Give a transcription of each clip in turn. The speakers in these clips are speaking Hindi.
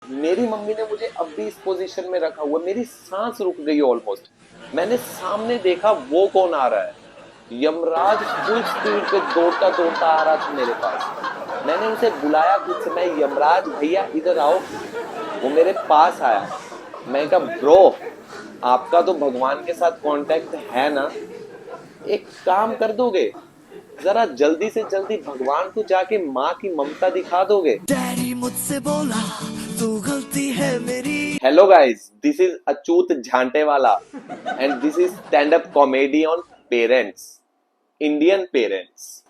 मेरी मम्मी ने मुझे अब भी इस पोजीशन में रखा हुआ, मेरी सांस रुक गई ऑलमोस्ट। मैंने सामने देखा वो कौन आ रहा है, यमराज फुल स्पीड पे दौड़ता दौड़ता आ रहा था मेरे पास। मैंने उसे बुलाया खुद से, मैं यमराज भैया इधर आओ। वो मेरे पास आया। मैं कहा ब्रो, आपका तो भगवान के साथ कांटेक्ट है ना, एक काम कर दोगे, जरा जल्दी से जल्दी भगवान को जाके माँ की ममता दिखा दोगे। डैडी मुझसे बोला तू गलती है मेरी। Hello guys, this is Achyut Jhantewala and this is stand up comedy on parents, Indian parents.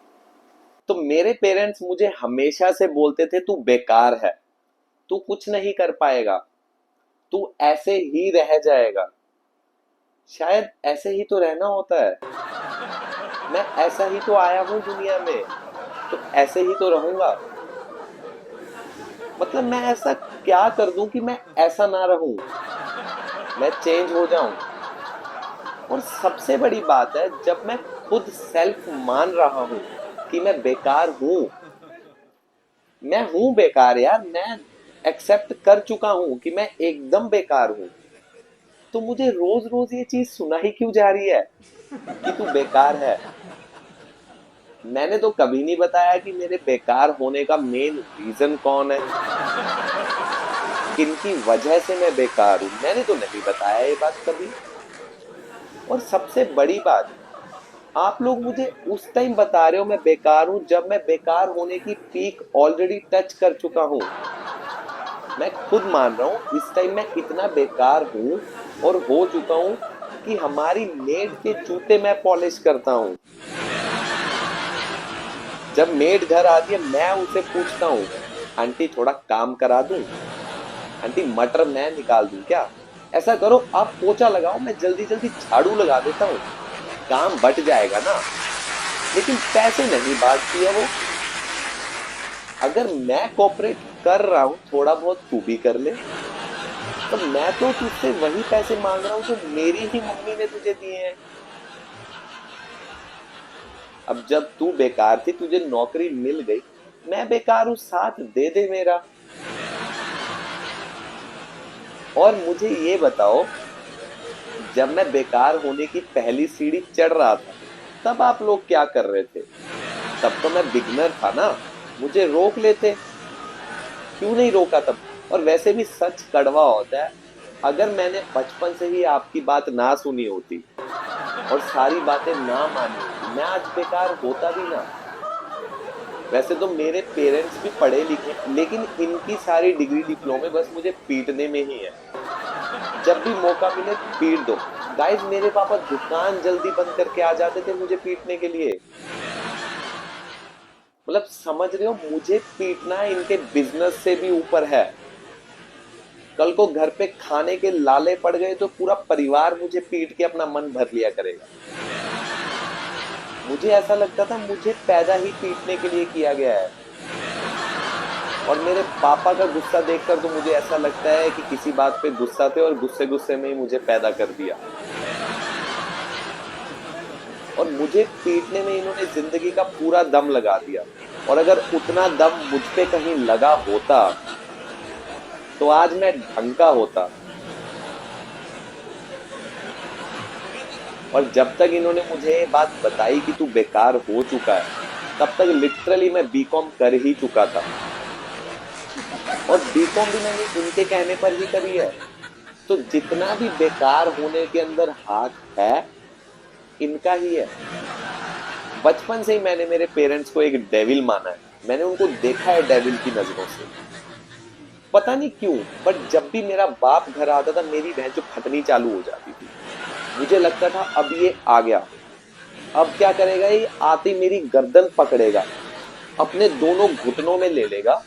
तो मेरे पेरेंट्स मुझे हमेशा से बोलते थे तू बेकार है, तू कुछ नहीं कर पाएगा, तू ऐसे ही रह जाएगा। शायद ऐसे ही तो रहना होता है। मैं ऐसा ही तो आया हूं दुनिया में, तो ऐसे ही तो रहूंगा। मतलब मैं ऐसा क्या कर दूं कि मैं ऐसा ना रहूं, मैं चेंज हो जाऊं। और सबसे बड़ी बात है, जब मैं खुद सेल्फ मान रहा हूं कि मैं बेकार हूं, मैं हूं बेकार यार, मैं एक्सेप्ट कर चुका हूं कि मैं एकदम बेकार हूं, तो मुझे रोज रोज ये चीज सुनाई क्यों जा रही है कि तू बेकार है। मैंने तो कभी नहीं बताया कि मेरे बेकार होने का मेन रीजन कौन है, किनकी वजह से मैं बेकार हूं, मैंने तो नहीं बताया ये बात कभी। और सबसे बड़ी बात, आप लोग मुझे उस टाइम बता रहे हो मैं बेकार हूं जब मैं बेकार होने की पीक ऑलरेडी टच कर चुका हूं। मैं खुद मान रहा हूं इस टाइम मैं इतना बेकार हूं और हो चुका हूं कि हमारी मेड के जूते मैं पॉलिश करता हूं। जब मेड घर आती है मैं उसे पूछता हूं, आंटी थोड़ा काम करा दूं, आंटी मटर मैं निकाल दूं क्या, ऐसा करो आप पोछा लगाओ, मैं जल्दी जल्दी झाड़ू लगा देता हूं, काम बट जाएगा ना। लेकिन पैसे नहीं बांटती है वो। अगर मैं कोऑपरेट कर रहा हूं, थोड़ा बहुत तू भी कर ले। तो मैं तो तुझसे वही पैसे मांग रहा हूं जो मेरी ही मम्मी ने तुझे दिए हैं। अब जब तू बेकार थी, तुझे नौकरी मिल गई, मैं बेकार हूं, साथ दे दे मेरा। और मुझे ये बताओ, जब मैं बेकार होने की पहली सीढ़ी चढ़ रहा था, तब आप लोग क्या कर रहे थे? तब तो मैं बिगनर था ना, मुझे रोक लेते, क्यों नहीं रोका तब? और वैसे भी सच कड़वा होता है, अगर मैंने बचपन से ही आपकी बात ना सुनी होती और सारी बातें ना मानी होती, मैं आज बेकार होता भी ना। वैसे तो मेरे पेरेंट्स भी पढ़े लिखे, लेकिन इनकी सारी डिग्री डिप्लोमे बस मुझे पीटने में ही है। जब भी मौका मिले पीट दो। गाइस, मेरे पापा दुकान जल्दी बंद करके आ जाते थे मुझे पीटने के लिए। मतलब समझ रहे हो, मुझे पीटना इनके बिजनेस से भी ऊपर है। कल को घर पे खाने के लाले पड़ गए तो पूरा परिवार मुझे पीट के अपना मन भर लिया करेगा। मुझे ऐसा लगता था मुझे पैदा ही पीटने के लिए किया गया है। और मेरे पापा का गुस्सा देखकर तो मुझे ऐसा लगता है कि किसी बात पे गुस्सा थे और गुस्से गुस्से में ही मुझे पैदा कर दिया। और मुझे पीटने में इन्होंने जिंदगी का पूरा दम लगा दिया। और अगर उतना दम मुझ पे कहीं लगा होता तो आज मैं ढंग का होता। और जब तक इन्होंने मुझे ये बात बताई कि तू बेकार हो चुका है, तब तक लिटरली मैं बीकॉम कर ही चुका था। और बीकॉम भी मैंने इनके कहने पर ही करी है। तो जितना भी बेकार होने के अंदर हाथ है, इनका ही है। बचपन से ही मैंने मेरे पेरेंट्स को एक डेविल माना है। मैंने उनको देखा है डेविल की नजरों से। पता नहीं क्यों, बट जब भी मेरा बाप घर आता था, मेरी बहन जो फटनी चालू हो जाती थी। मुझे लगता था अब ये आ गया, अब क्या करेगा, ये आते मेरी गर्दन पकड़ेगा, अपने दोनों घुटनों में ले लेगा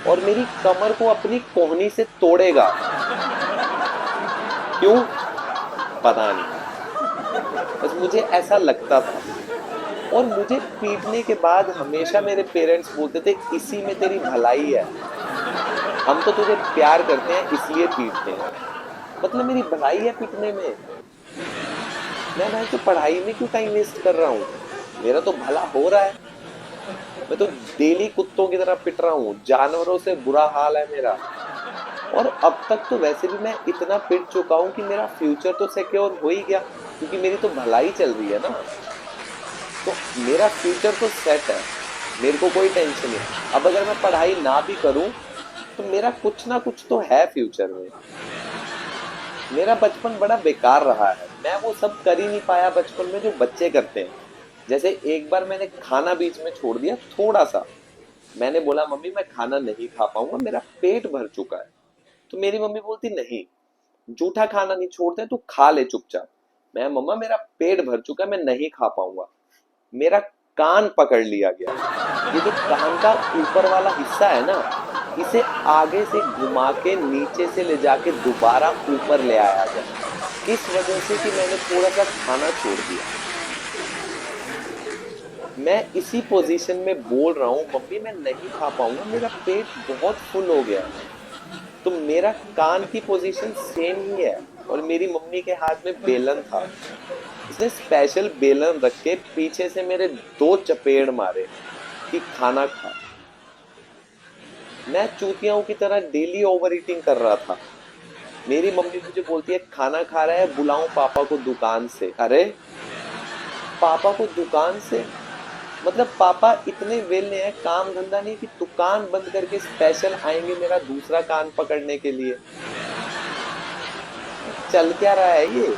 और मेरी कमर को अपनी कोहनी से तोड़ेगा। क्यों पता नहीं, बस मुझे ऐसा लगता था। और मुझे पीटने के बाद हमेशा मेरे पेरेंट्स बोलते थे इसी में तेरी भलाई है, हम तो तुझे प्यार करते हैं इसलिए पीटते हैं। मतलब मेरी भलाई है पीटने में? मैं तो पढ़ाई में क्यों टाइम वेस्ट कर रहा हूँ? मेरा तो भला हो रहा है। मैं तो डेली कुत्तों की तरह पिट रहा हूँ, जानवरों से बुरा हाल है मेरा। और अब तक तो वैसे भी मैं इतना पिट चुका हूँ कि मेरा फ्यूचर तो सिक्योर हो ही गया, क्योंकि मेरी तो भलाई चल रही है ना। तो मेरा फ्यूचर तो सेट है, मेरे को कोई टेंशन नहीं। अब अगर मैं पढ़ाई ना भी करूं तो मेरा कुछ ना कुछ तो है फ्यूचर में। मेरा बचपन बड़ा बेकार रहा है, मैं वो सब कर ही नहीं पाया बचपन में जो बच्चे करते हैं। जैसे एक बार मैंने खाना बीच में छोड़ दिया थोड़ा सा, मैंने बोला मम्मी मैं खाना नहीं खा पाऊंगा, मेरा पेट भर चुका है। तो मेरी मम्मी बोलती नहीं, जूठा खाना नहीं छोड़ते, तू खा ले चुपचाप। मैं मम्मा मेरा पेट भर चुका है, मैं नहीं खा पाऊंगा। मेरा कान पकड़ लिया गया। ये जो कान का ऊपर वाला हिस्सा है ना, इसे आगे से घुमा के नीचे से ले जाके दोबारा ऊपर ले आया गया। किस वजह से कि मैंने थोड़ा सा खाना छोड़ दिया। मैं इसी पोजीशन में बोल रहा हूँ मम्मी मैं नहीं खा पाऊंगा, मेरा पेट बहुत फुल हो गया। तो मेरा कान की पोजीशन सेम ही है, और मेरी मम्मी के हाथ में बेलन था। उसने स्पेशल बेलन रख के पीछे से मेरे 2 चपेड़ मारे कि खाना खा। मैं चूतियाओं की तरह डेली ओवर ईटिंग कर रहा था। मेरी मम्मी मुझे बोलती है खाना खा रहा है, बुलाऊं पापा को दुकान से। अरे पापा को दुकान से, मतलब पापा इतने वेले हैं, काम धंधा नहीं कि दुकान बंद करके स्पेशल आएंगे मेरा दूसरा कान पकड़ने के लिए। चल क्या रहा है ये।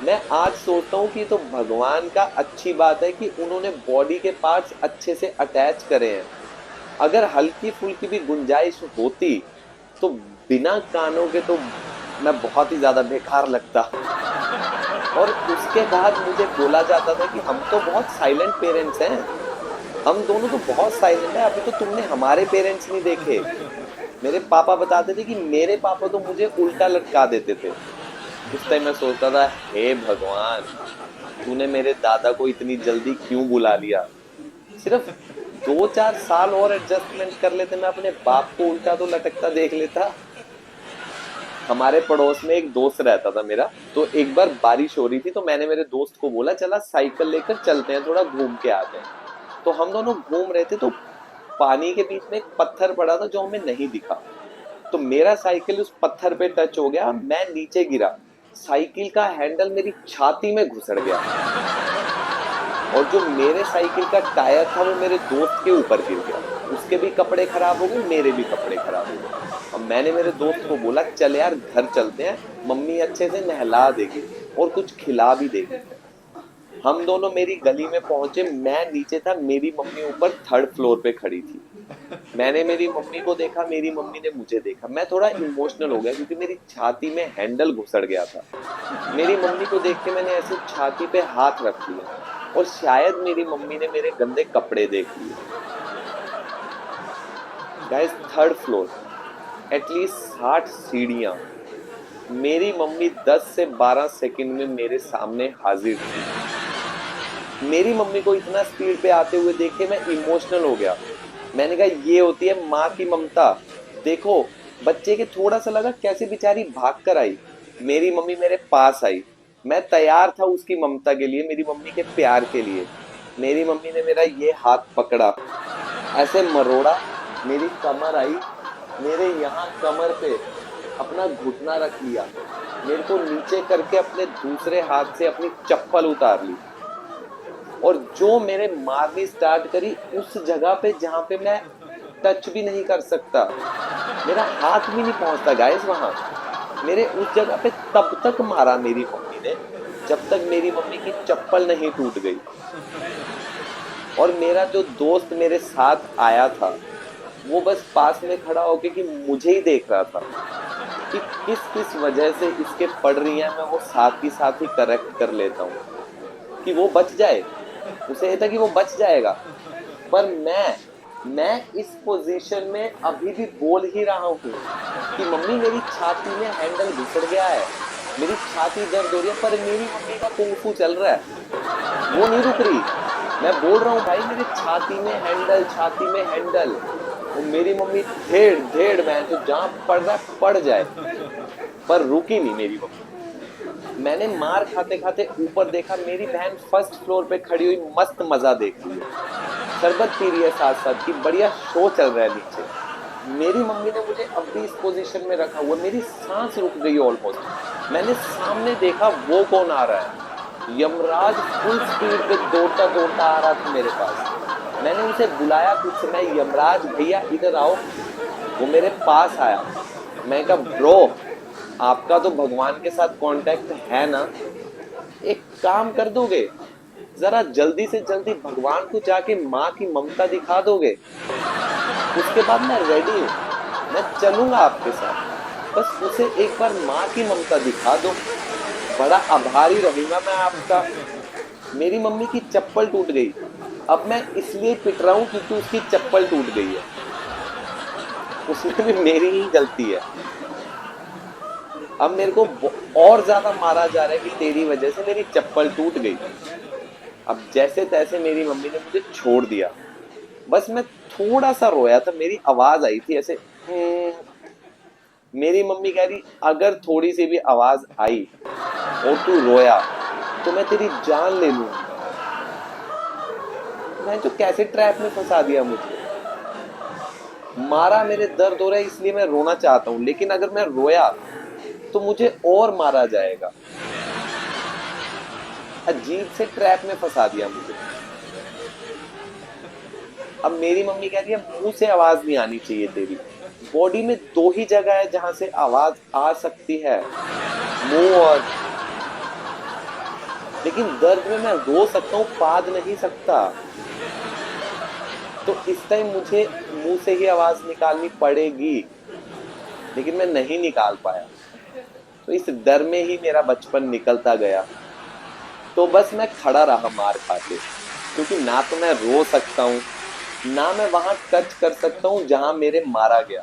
मैं आज सोचता हूँ कि तो भगवान का अच्छी बात है कि उन्होंने बॉडी के पार्ट्स अच्छे से अटैच करे हैं। अगर हल्की फुल्की भी गुंजाइश होती तो बिना कानों के तो मैं बहुत ही ज्यादा बेकार लगता। और उसके बाद मुझे बोला जाता था कि हम तो बहुत साइलेंट पेरेंट्स हैं, हम दोनों तो बहुत साइलेंट हैं, अभी तो तुमने हमारे पेरेंट्स नहीं देखे। मेरे पापा बताते थे कि मेरे पापा तो मुझे उल्टा लटका देते थे। उस टाइम मैं सोचता था हे भगवान, तूने मेरे दादा को इतनी जल्दी क्यों बुला लिया। सिर्फ 2-4 साल और एडजस्टमेंट कर लेते, मैं अपने बाप को उल्टा तो लटकता देख लेता। हमारे पड़ोस में एक दोस्त रहता था मेरा, तो एक बार बारिश हो रही थी तो मैंने मेरे दोस्त को बोला चला साइकिल लेकर चलते हैं, थोड़ा घूम के आते हैं। तो हम दोनों घूम रहे थे, तो पानी के बीच में एक पत्थर पड़ा था जो हमें नहीं दिखा। तो मेरा साइकिल उस पत्थर पे टच हो गया, मैं नीचे गिरा, साइकिल का हैंडल मेरी छाती में घुसड़ गया, और जो मेरे साइकिल का टायर था वो मेरे दोस्त के ऊपर गिर गया। उसके भी कपड़े खराब हो गए, मेरे भी कपड़े खराब हो गए। अब मैंने मेरे दोस्त को बोला चल यार घर चलते हैं, मम्मी अच्छे से नहला देगी और कुछ खिला भी देगी। हम दोनों मेरी गली में पहुंचे, मैं नीचे था, मेरी मम्मी ऊपर 3rd फ्लोर पे खड़ी थी। मैंने मेरी मम्मी को देखा, मेरी मम्मी ने मुझे देखा। मैं थोड़ा इमोशनल हो गया क्योंकि मेरी छाती में हैंडल घुसड़ गया था। मेरी मम्मी को देख के मैंने ऐसे छाती पे हाथ रख लिया, और शायद मेरी मम्मी ने मेरे गंदे कपड़े देख लिए। गाइस 3rd फ्लोर, एटलीस्ट 60 सीढ़ियां। मेरी मम्मी 10 से 12 सेकंड में मेरे सामने हाजिर थी। मेरी मम्मी को इतना स्पीड पे आते हुए देख के मैं इमोशनल हो गया। मैंने कहा ये होती है माँ की ममता। देखो बच्चे के थोड़ा सा लगा कैसे बेचारी भाग कर आई, मेरी मम्मी मेरे पास आई। मैं तैयार था उसकी ममता के लिए, मेरी मम्मी के प्यार के लिए। मेरी मम्मी ने मेरा ये हाथ पकड़ा, ऐसे मरोड़ा, मेरी कमर आई, मेरे यहाँ कमर पे अपना घुटना रख लिया, मेरे को नीचे करके अपने दूसरे हाथ से अपनी चप्पल उतार ली, और जो मेरे मारनी स्टार्ट करी उस जगह पे जहां पे मैं टच भी नहीं कर सकता, मेरा हाथ भी नहीं पहुंचता गाइस वहां। मेरे उस जगह पे तब तक मारा मेरी मम्मी ने जब तक मेरी मम्मी की चप्पल नहीं टूट गई। और मेरा जो दोस्त मेरे साथ आया था वो बस पास में खड़ा होके कि मुझे ही देख रहा था कि किस किस वजह से इसके पड़ रही है, मैं वो साथ ही करेक्ट कर लेता हूँ कि वो बच जाए। उसे ये था कि वो बच जाएगा, पर मैं इस पोजीशन में अभी भी बोल ही रहा हूँ कि मम्मी मेरी छाती में हैंडल घुसड़ गया है, मेरी छाती दर्द हो रही है, पर मेरी मम्मी का कुंफू चल रहा है, वो नहीं रुक रही। मैं बोल रहा हूँ भाई मेरी छाती में हैंडल, छाती में हैंडल। और मेरी मम्मी धेड़ धेड़, मैं तो जहां पड़ रहा है पड़ जाए, पर रुकी नहीं मेरी मम्मी। मैंने मार खाते खाते ऊपर देखा, मेरी बहन 1st फ्लोर पे खड़ी हुई मस्त मजा देख रही है, शरबत पी रही है साथ साथ, की बढ़िया शो चल रहा है नीचे। मेरी मम्मी ने मुझे अब भी इस पोजीशन में रखा हुआ, मेरी सांस रुक गई ऑलमोस्ट। मैंने सामने देखा वो कौन आ रहा है, यमराज फुल स्पीड पे दौड़ता दौड़ता आ रहा था मेरे पास। मैंने उसे बुलाया कुछ समय, यमराज भैया इधर आओ। वो मेरे पास आया। मैं कहा ब्रो, आपका तो भगवान के साथ कांटेक्ट है ना, एक काम कर दोगे, जरा जल्दी से जल्दी भगवान को जाके माँ की ममता दिखा दोगे, उसके बाद मैं रेडी हूँ, मैं चलूंगा आपके साथ, बस उसे एक बार माँ की ममता दिखा दो, बड़ा आभारी रहूंगा मैं आपका। मेरी मम्मी की चप्पल टूट गई। अब मैं इसलिए पिट रहा हूं क्योंकि उसकी चप्पल टूट गई है, उसमें भी मेरी ही गलती है। अब मेरे को और ज्यादा मारा जा रहा है कि तेरी वजह से मेरी चप्पल टूट गई। अब जैसे तैसे मेरी मम्मी ने मुझे छोड़ दिया। बस मैं थोड़ा सा रोया था, मेरी आवाज आई थी ऐसे। मेरी मम्मी कह रही अगर थोड़ी सी भी आवाज आई और तू रोया तो मैं तेरी जान ले लूंगी। मैं जो कैसे ट्रैप में फंसा दिया मुझे। मारा, मेरे दर्द हो रहा है इसलिए मैं रोना चाहता हूं, लेकिन अगर मैं रोया तो मुझे और मारा जाएगा। अजीब से ट्रैप में फंसा दिया मुझे। अब मेरी मम्मी कह रही है मुंह से आवाज नहीं आनी चाहिए तेरी, बॉडी में दो ही जगह है जहां से आवाज आ सकती है, मुंह और, लेकिन दर्द में मैं रो सकता हूं, पाद नहीं सकता। तो इस टाइम मुझे मुंह से ही आवाज निकालनी पड़ेगी, लेकिन मैं नहीं निकाल पाया। तो इस डर में ही मेरा बचपन निकलता गया। तो बस मैं खड़ा रहा मार खा के, क्योंकि ना तो मैं रो सकता हूँ, ना मैं वहां टच कर सकता हूँ जहां मेरे मारा गया।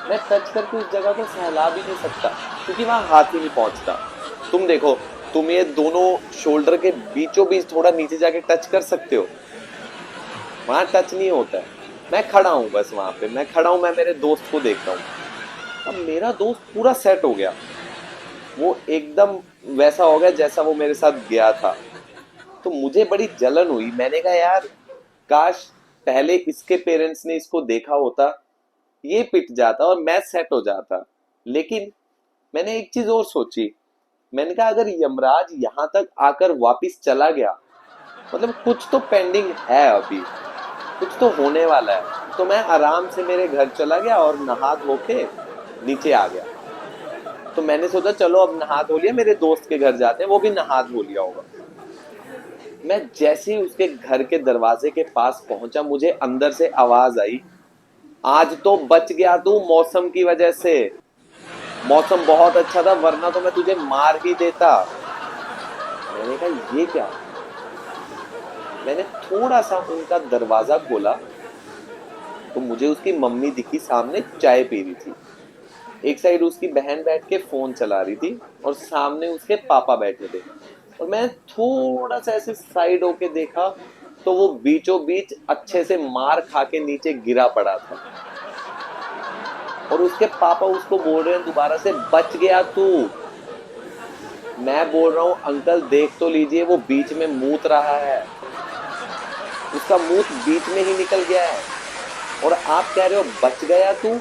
मैं टच करके उस जगह को सहला भी नहीं सकता, क्योंकि वहां हाथ ही नहीं पहुंचता। तुम देखो, तुम ये दोनों शोल्डर के बीचों बीच थोड़ा नीचे जाके टच कर सकते हो, वहां टच नहीं होता है। मैं खड़ा हूं, बस वहां पे मैं खड़ा हूं, मैं मेरे दोस्त को देख रहा हूं। अब मेरा दोस्त पूरा सेट हो गया, वो एकदम वैसा हो गया जैसा वो मेरे साथ गया था। तो मुझे बड़ी जलन हुई। मैंने कहा यार, काश पहले इसके पेरेंट्स ने इसको देखा होता, ये पिट जाता और मैं सेट हो जाता। लेकिन मैंने एक चीज और सोची। मैंने कहा अगर यमराज यहां तक आकर वापिस चला गया, मतलब कुछ तो पेंडिंग है, अभी कुछ तो होने वाला है। तो मैं आराम से मेरे घर चला गया और नहा धो के नीचे आ गया। तो मैंने सोचा चलो अब नहा धो लिया, मेरे दोस्त के घर जाते हैं, वो भी नहा धो लिया होगा। मैं जैसे ही उसके घर के दरवाजे के पास पहुंचा, मुझे अंदर से आवाज आई, आज तो बच गया तू मौसम की वजह से, मौसम बहुत अच्छा था वरना तो मैं तुझे मार ही देता। मैंने कहा ये क्या। मैंने थोड़ा सा उनका दरवाजा खोला तो मुझे उसकी मम्मी दिखी, सामने चाय पी रही थी। एक साइड उसकी बहन बैठ के फोन चला रही थी और सामने उसके पापा बैठे थे। और मैं थोड़ा सा ऐसे साइड होके देखा तो वो बीचों बीच अच्छे से मार खा के नीचे गिरा पड़ा था। और उसके पापा उसको बोल रहे हैं दोबारा से, बच गया तू। मैं बोल रहा हूं अंकल देख तो लीजिए, वो बीच में मूत रहा है, उसका मूत बीच में ही निकल गया है, और आप कह रहे हो बच गया तू।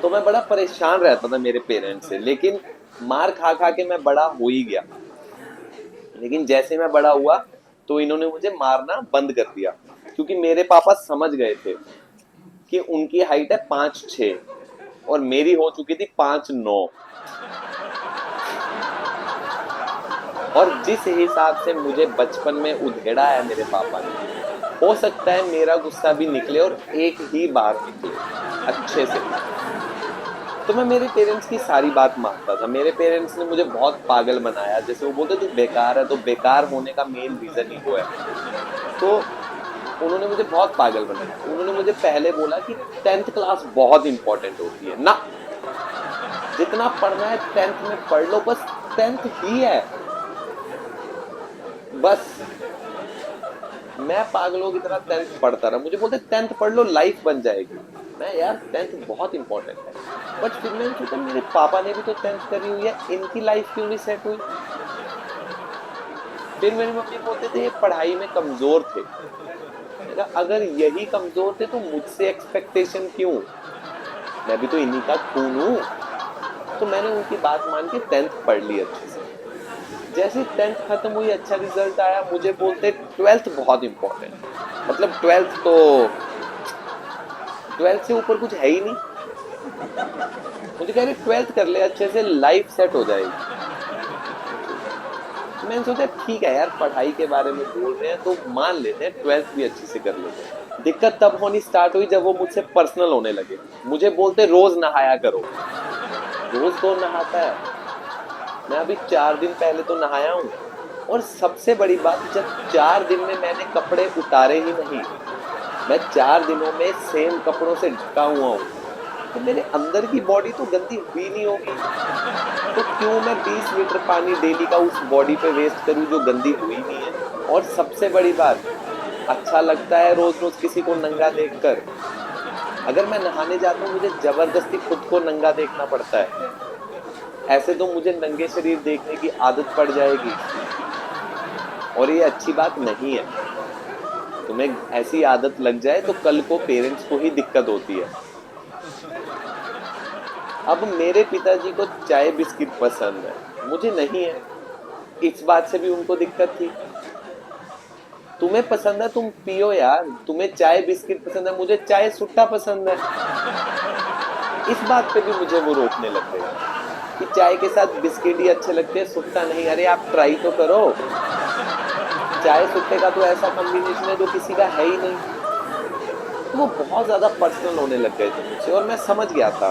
तो मैं बड़ा परेशान रहता था मेरे पेरेंट्स से, लेकिन मार खा खा के मैं बड़ा हो ही गया। लेकिन जैसे मैं बड़ा हुआ तो इन्होंने मुझे मारना बंद कर दिया, क्योंकि मेरे पापा समझ गए थे कि उनकी हाइट है 5'6" और मेरी हो चुकी थी 5'9", और जिस हिसाब से मुझे बचपन में उधेड़ा है मेरे पापा ने, हो सकता है मेरा गुस्सा भी निकले और एक ही बार निकले अच्छे से। तो मैं मेरे पेरेंट्स की सारी बात मानता था। मेरे पेरेंट्स ने मुझे बहुत पागल बनाया, जैसे वो बोलते तू बेकार है, तो बेकार होने का मेन रीजन ही वो है। तो उन्होंने मुझे बहुत पागल बनाया। उन्होंने मुझे पहले बोला कि 10th क्लास बहुत इंपॉर्टेंट होती है ना, जितना पढ़ना है 10th में पढ़ लो, बस 10th ही है। बस मैं पागलों की तरह 10th पढ़ता रहा। मुझे बोलते 10th पढ़ लो लाइफ बन जाएगी। मैं यार 10th बहुत इंपॉर्टेंट है। बट फिर मैंने सोचा मेरे पापा ने भी तो 10th करी हुई है, इनकी लाइफ क्यों नहीं सेट हुई। फिर मेरी मम्मी बोलते थे ये पढ़ाई में कमजोर थे। मैंने कहा अगर यही कमजोर थे तो मुझसे एक्सपेक्टेशन क्यों, मैं भी तो इन्हीं का खून हूँ। तो मैंने उनकी बात मान के 10th पढ़ ली अच्छे से। जैसे 10th खत्म हुई, अच्छा रिजल्ट आया, मुझे बोलते 12th बहुत इंपॉर्टेंट, मतलब 12th से ऊपर कुछ है ही नहीं। मुझे कह रहे 12th कर ले अच्छे से, लाइफ सेट हो जाएगी। मैंने सोचा ठीक है यार, पढ़ाई के बारे में बोल रहे हैं तो मान लेते हैं, 12th भी अच्छे से कर लेते हैं। दिक्कत तब होनी स्टार्ट हुई जब वो मुझसे पर्सनल होने लगे। मुझे बोलते रोज नहाया करो। रोज कौन नहाता है? मैं अभी 4 दिन पहले तो नहाया हूँ। और सबसे बड़ी बात, जब 4 दिन में मैंने कपड़े उतारे ही नहीं, मैं 4 दिनों में सेम कपड़ों से ढका हुआ हूँ, तो मेरे अंदर की बॉडी तो गंदी हुई नहीं होगी। तो क्यों मैं 20 लीटर पानी डेली का उस बॉडी पे वेस्ट करूं जो गंदी हुई नहीं है। और सबसे बड़ी बात, अच्छा लगता है रोज रोज किसी को नंगा देखकर। अगर मैं नहाने जाता हूँ मुझे जबरदस्ती खुद को नंगा देखना पड़ता है, ऐसे तो मुझे नंगे शरीर देखने की आदत पड़ जाएगी और ये अच्छी बात नहीं है। तुम्हें ऐसी आदत लग जाए तो कल को पेरेंट्स को ही दिक्कत होती है। अब मेरे पिताजी को चाय बिस्किट पसंद है, मुझे नहीं है, इस बात से भी उनको दिक्कत थी। तुम्हें पसंद है तुम पियो यार, तुम्हें चाय बिस्किट पसंद है, मुझे चाय सुट्टा पसंद है। इस बात पे भी मुझे वो रोकने लग गए कि चाय के साथ बिस्किट ही अच्छे लगते हैं, सुट्टा नहीं। अरे आप ट्राई तो करो, चाय सुट्टे का तो ऐसा कॉम्बिनेशन है जो किसी का है ही नहीं। तो वो बहुत ज्यादा पर्सनल होने लग गए थे मुझसे, और मैं समझ गया था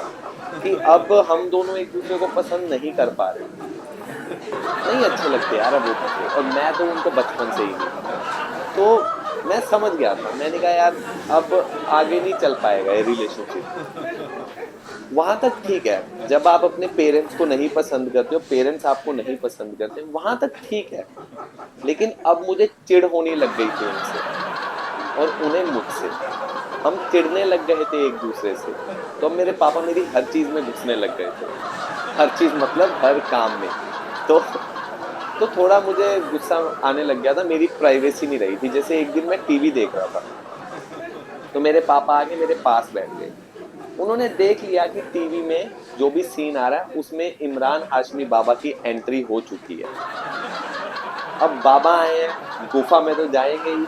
कि अब हम दोनों एक दूसरे को पसंद नहीं कर पा रहे, नहीं अच्छे लगते यार अब वो बच्चे, और मैं तो उनको बचपन से ही नहीं। तो मैं समझ गया था, मैंने कहा यार अब आगे नहीं चल पाएगा ये रिलेशनशिप। वहां तक ठीक है, जब आप अपने पेरेंट्स को नहीं पसंद करते हो, पेरेंट्स आपको नहीं पसंद करते, वहां तक ठीक है। लेकिन अब मुझे चिढ़ होने लग गई थी उनसे और उन्हें मुझसे। हम चिढ़ने लग गए थे एक दूसरे से। तो मेरे पापा मेरी हर चीज में घुसने लग गए थे, हर चीज मतलब हर काम में। तो थोड़ा मुझे गुस्सा आने लग गया था, मेरी प्राइवेसी नहीं रही थी। जैसे एक दिन मैं टीवी देख रहा था तो मेरे पापा आके मेरे पास बैठ गए। उन्होंने देख लिया कि टीवी में जो भी सीन आ रहा है उसमें इमरान हाशमी बाबा की एंट्री हो चुकी है। अब बाबा आए हैं, गुफा में तो जाएंगे ही।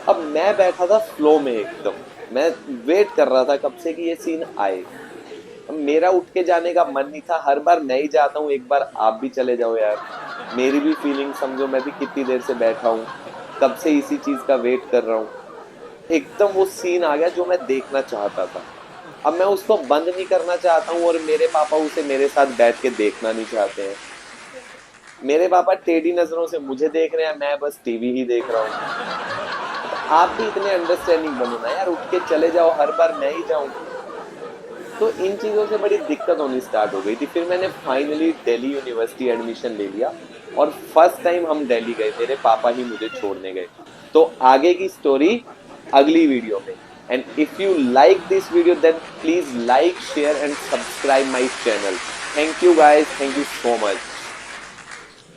अब मैं बैठा था फ्लो में एकदम, मैं वेट कर रहा था कब से कि ये सीन आए। अब मेरा उठ के जाने का मन नहीं था, हर बार मैं ही जाता हूँ, एक बार आप भी चले जाओ यार, मेरी भी फीलिंग समझो, मैं भी कितनी देर से बैठा हूँ, कब से इसी चीज का वेट कर रहा हूँ। एकदम वो सीन आ गया जो मैं देखना चाहता था। अब मैं उसको बंद नहीं करना चाहता हूँ और मेरे पापा उसे मेरे साथ बैठ के देखना नहीं चाहते हैं। मेरे पापा टेढ़ी नजरों से मुझे देख रहे हैं, मैं बस टीवी ही देख रहा हूँ। आप भी इतने अंडरस्टैंडिंग बनो ना यार, उठ के चले जाओ, हर बार मैं ही जाऊं। तो इन चीजों से बड़ी दिक्कत होनी स्टार्ट हो गई थी। फिर मैंने फाइनली दिल्ली यूनिवर्सिटी एडमिशन ले लिया और फर्स्ट टाइम हम दिल्ली गए, मेरे पापा ही मुझे छोड़ने गए। तो आगे की स्टोरी अगली वीडियो में। And if you like this video then please like, share and subscribe my channel. Thank you guys, thank you so much.